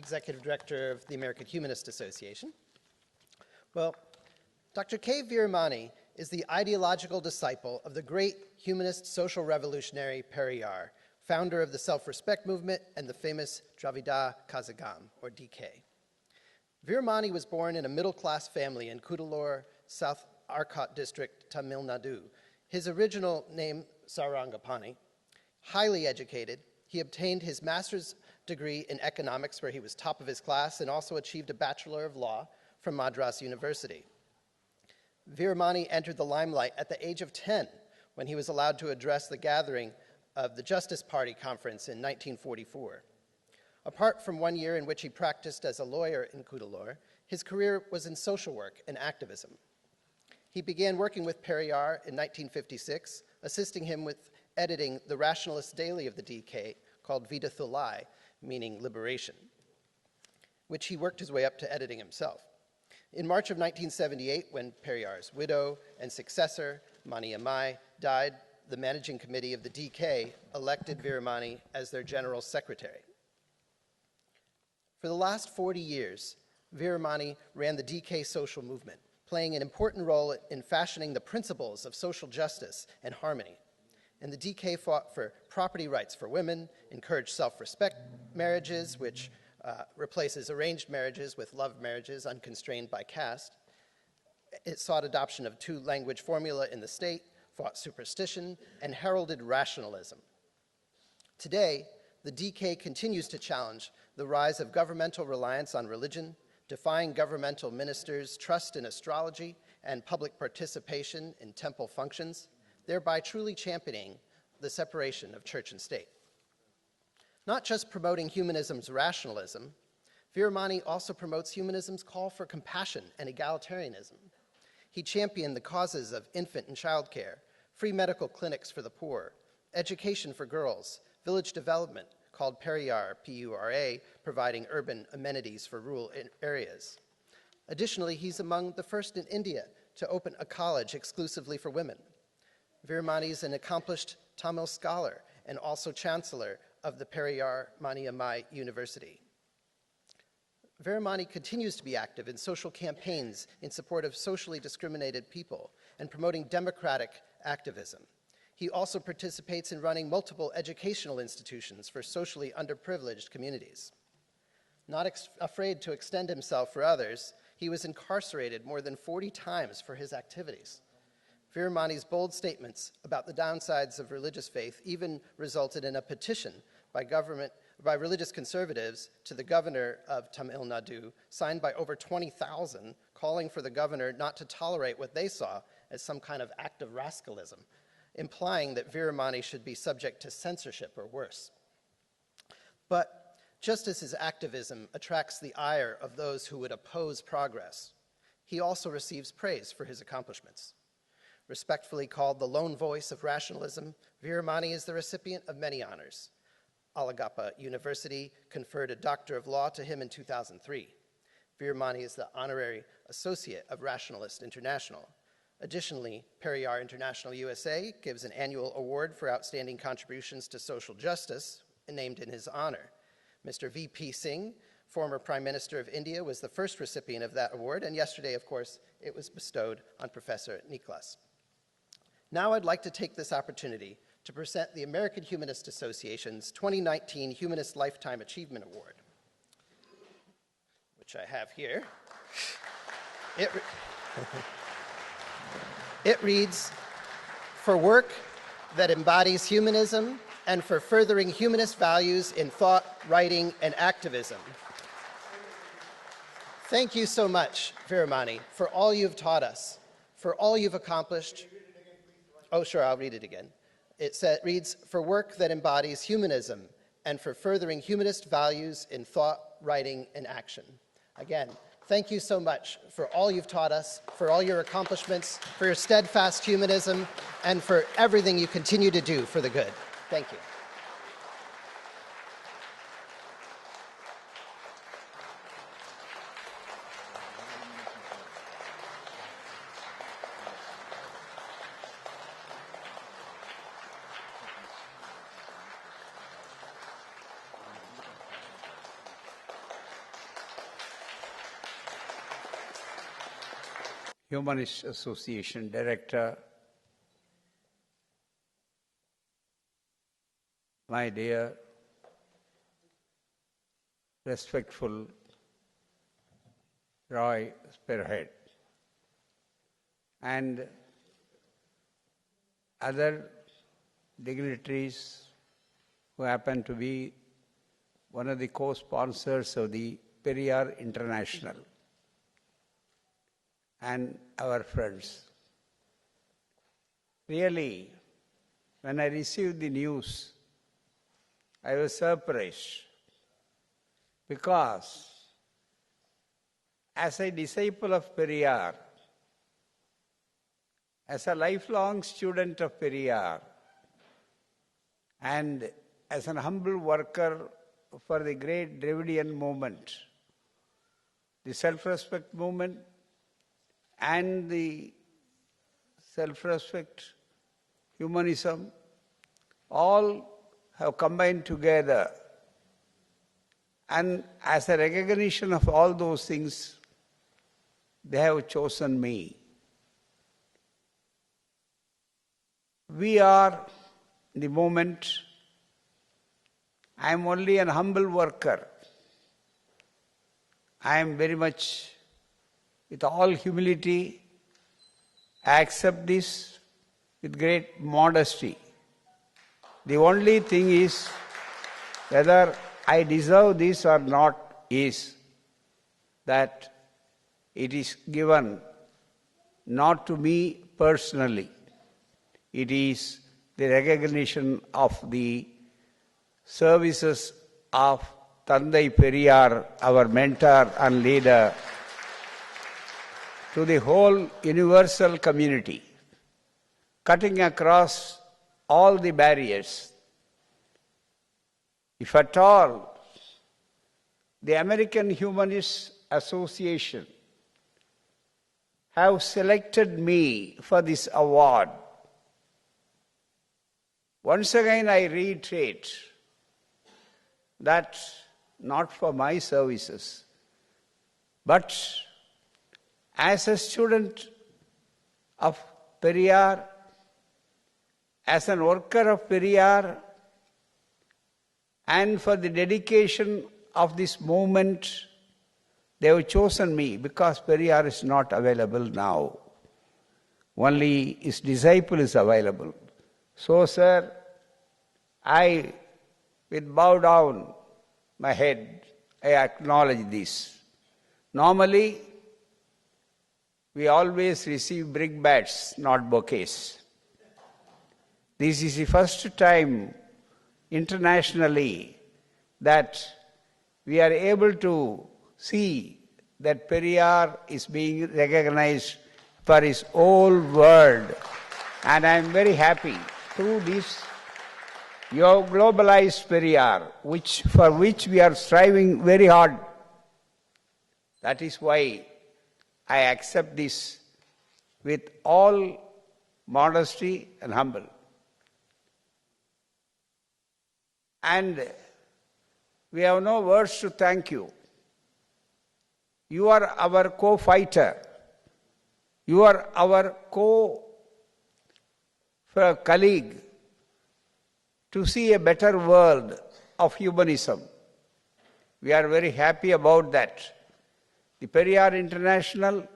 Executive Director of the American Humanist Association. Well, Dr. K.Veeramani is the ideological disciple of the great humanist social revolutionary Periyar, founder of the self-respect movement and the famous Dravida Kazhagam, or DK. Veeramani was born in a middle-class family in Cuddalore, South Arcot district, Tamil Nadu. His original name, Sarangapani. Highly educated, he obtained his master's degree in economics, where he was top of his class, and also achieved a Bachelor of Law from Madras University. Veeramani entered the limelight at the age of 10 when he was allowed to address the gathering of the Justice Party Conference in 1944. Apart from 1 year in which he practiced as a lawyer in Cuddalore, his career was in social work and activism. He began working with Periyar in 1956, assisting him with editing the rationalist daily of the DK called Vida Thulai, meaning liberation, which he worked his way up to editing himself. In March of 1978, when Periyar's widow and successor, Mani Amai, died, the managing committee of the DK elected Veeramani as their general secretary. For the last 40 years, Veeramani ran the DK social movement, playing an important role in fashioning the principles of social justice and harmony. And the DK fought for property rights for women, encouraged self-respect marriages, which replaces arranged marriages with love marriages unconstrained by caste. It sought adoption of two-language formula in the state, fought superstition, and heralded rationalism. Today, the DK continues to challenge the rise of governmental reliance on religion, defying governmental ministers' trust in astrology and public participation in temple functions, thereby truly championing the separation of church and state. Not just promoting humanism's rationalism, Veeramani also promotes humanism's call for compassion and egalitarianism. He championed the causes of infant and child care, free medical clinics for the poor, education for girls, village development, called Periyar, P-U-R-A, providing urban amenities for rural areas. Additionally, he's among the first in India to open a college exclusively for women. Veeramani is an accomplished Tamil scholar and also chancellor of the Periyar Mani Amai University. Veeramani continues to be active in social campaigns in support of socially discriminated people and promoting democratic activism. He also participates in running multiple educational institutions for socially underprivileged communities. Not afraid to extend himself for others, he was incarcerated more than 40 times for his activities. Veeramani's bold statements about the downsides of religious faith even resulted in a petition by religious conservatives to the governor of Tamil Nadu, signed by over 20,000, calling for the governor not to tolerate what they saw as some kind of act of rascalism, implying that Veeramani should be subject to censorship or worse. But just as his activism attracts the ire of those who would oppose progress, he also receives praise for his accomplishments. Respectfully called the lone voice of rationalism, Veeramani is the recipient of many honors. Alagappa University conferred a Doctor of Law to him in 2003. Veeramani is the honorary associate of Rationalist International. Additionally, Periyar International USA gives an annual award for outstanding contributions to social justice, named in his honor. Mr. V.P. Singh, former Prime Minister of India, was the first recipient of that award, and yesterday, of course, it was bestowed on Professor Niklas. Now I'd like to take this opportunity to present the American Humanist Association's 2019 Humanist Lifetime Achievement Award, which I have here. It reads, "For work that embodies humanism and for furthering humanist values in thought, writing, and activism." Thank you so much, Veeramani, for all you've taught us, for all you've accomplished. Oh, sure, I'll read it again. It reads, "For work that embodies humanism and for furthering humanist values in thought, writing, and action." Again, thank you so much for all you've taught us, for all your accomplishments, for your steadfast humanism, and for everything you continue to do for the good. Thank you. Humanist Association Director, my dear, respectful Roy Speckhardt, and other dignitaries who happen to be one of the co-sponsors of the Periyar International, and our friends. Really, when I received the news, I was surprised because as a disciple of Periyar, as a lifelong student of Periyar, and as an humble worker for the great Dravidian movement, the self-respect movement and the self-respect, humanism, all have combined together. And as a recognition of all those things, they have chosen me. We are in the moment. I am only an humble worker. I am very much, with all humility, I accept this with great modesty. The only thing is whether I deserve this or not is that it is given not to me personally. It is the recognition of the services of Tandai Periyar, our mentor and leader, to the whole universal community, cutting across all the barriers. If at all, the American Humanist Association have selected me for this award, once again I reiterate that not for my services, but as a student of Periyar, as an worker of Periyar, and for the dedication of this movement, they have chosen me because Periyar is not available now. Only his disciple is available. So, sir, I, with bow down my head, I acknowledge this. Normally, we always receive brickbats, not bouquets. This is the first time internationally that we are able to see that Periyar is being recognized for his whole world. And I am very happy through this. You have globalized Periyar, for which we are striving very hard. That is why I accept this with all modesty and humble. And we have no words to thank you. You are our co-fighter. You are our colleague to see a better world of humanism. We are very happy about that. The Periyar International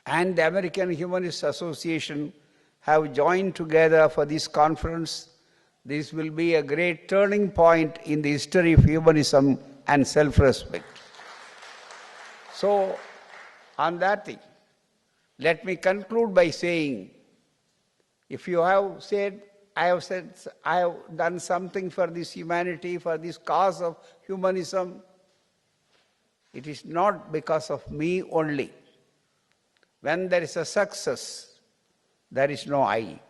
and the American Humanist Association have joined together for this conference. This will be a great turning point in the history of humanism and self-respect. So, on that thing, let me conclude by saying, if you have said, I have done something for this humanity, for this cause of humanism, it is not because of me only. When there is a success, there is no I,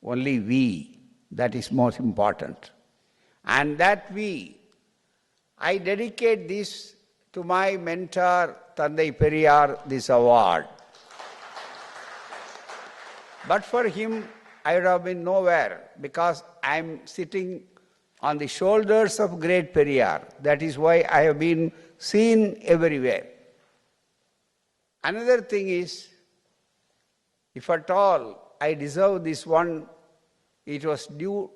only we. That is most important. And that I dedicate this to my mentor, Tandai Periyar, this award. But for him, I would have been nowhere because I am sitting on the shoulders of great Periyar. That is why I have been seen everywhere. Another thing is, If at all I deserve this one, it was due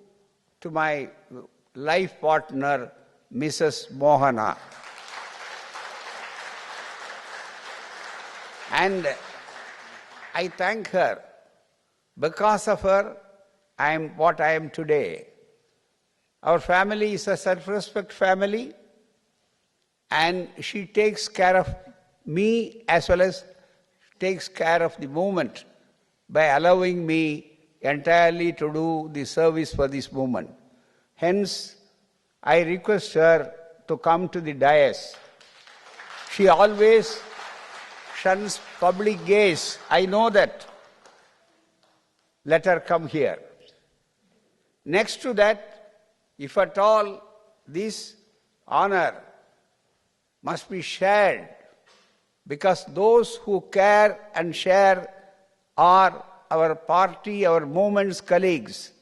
to my life partner, Mrs. Mohana. And I thank her. Because of her, I am what I am today. Our family is a self-respect family, and she takes care of me as well as takes care of the movement by allowing me entirely to do the service for this movement. Hence, I request her to come to the dais. She always shuns public gaze. I know that. Let her come here. Next to that, if at all this honor must be shared, because those who care and share are our party, our movement's colleagues.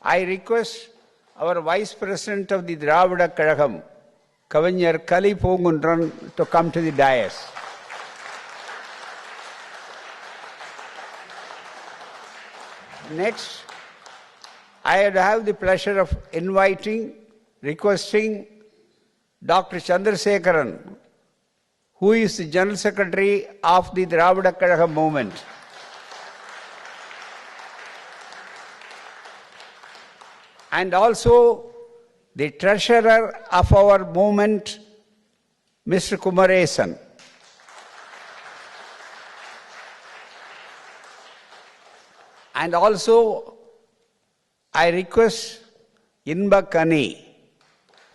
I request our Vice President of the Dravida Kazhagam, Kavanyar Kali Pongundran, to come to the dais. Next, I have the pleasure of requesting Dr. Chandrasekharan, who is the General Secretary of the Dravida Kazhagam movement. And also the treasurer of our movement, Mr. Kumaresan. And also, I request Inba Kani,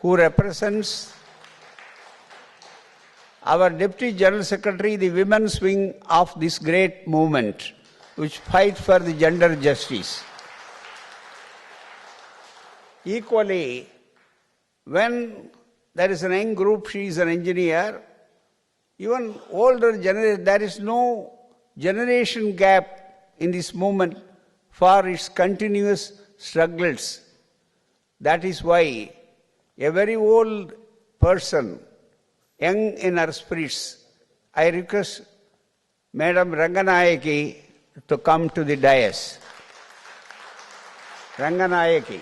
who represents our Deputy General Secretary, the women's wing of this great movement, which fights for the gender justice. Equally, when there is an young group, she is an engineer, even older generation, there is no generation gap in this movement for its continuous struggles. That is why a very old person, young in her spirits, I request Madam Ranganayaki to come to the dais. Ranganayaki.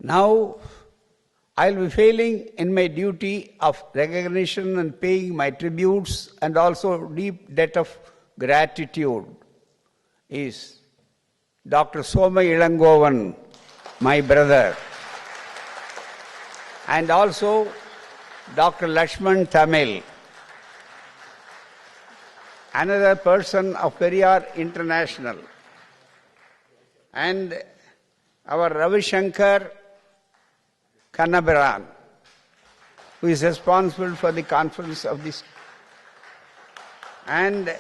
Now, I'll be failing in my duty of recognition and paying my tributes, and also deep debt of gratitude is Dr. Soma Ilangovan, my brother, and also Dr. Lakshman Tamil, another person of Periyar International, and our Ravi Shankar Kannabiran, who is responsible for the conference of this, and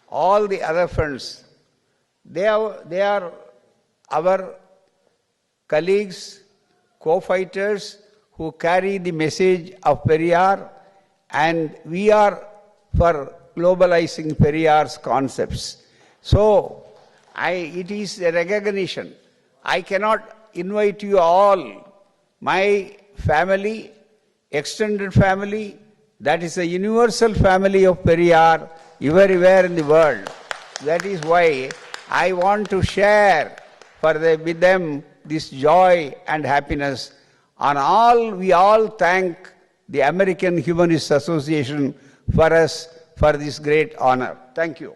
all the other friends. They are our colleagues, co-fighters who carry the message of Periyar, and we are for globalizing Periyar's concepts. So, it is a recognition. I cannot invite you all, my family, extended family, that is a universal family of Periyar, everywhere in the world. That is why I want to share with them this joy and happiness. We all thank the American Humanist Association for this great honor. Thank you.